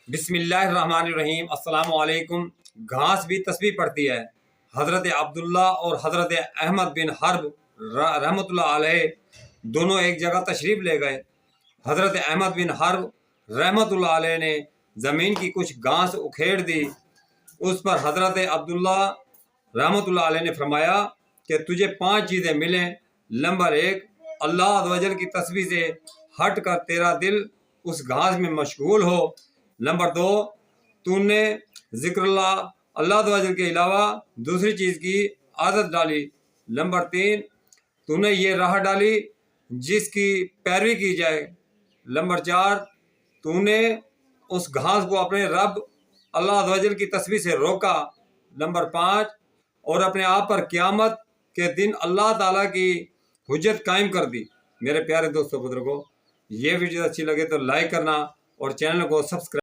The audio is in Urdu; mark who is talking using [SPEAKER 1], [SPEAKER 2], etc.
[SPEAKER 1] بسم اللہ الرحمن الرحیم۔ السلام علیکم۔ گھاس بھی تسبیح پڑھتی ہے۔ حضرت عبداللہ اور حضرت احمد بن حرب رحمۃ اللہ علیہ دونوں ایک جگہ تشریف لے گئے۔ حضرت احمد بن حرب رحمۃ اللہ علیہ نے زمین کی کچھ گھاس اکھیڑ دی۔ اس پر حضرت عبداللہ رحمۃ اللہ علیہ نے فرمایا کہ تجھے 5 چیزیں ملیں۔ نمبر 1، اللہ عز و جل کی تسبیح سے ہٹ کر تیرا دل اس گھاس میں مشغول ہو۔ نمبر 2، تو نے ذکر اللہ عز و جل کے علاوہ دوسری چیز کی عادت ڈالی۔ نمبر 3، تو نے یہ راہ ڈالی جس کی پیروی کی جائے۔ نمبر 4، تو نے اس گھاس کو اپنے رب اللہ عز و جل کی تسبیح سے روکا۔ نمبر 5، اور اپنے آپ پر قیامت کے دن اللہ تعالیٰ کی حجت قائم کر دی۔ میرے پیارے دوستوں بزرگوں، یہ ویڈیو اچھی لگے تو لائک کرنا اور چینل کو سبسکرائب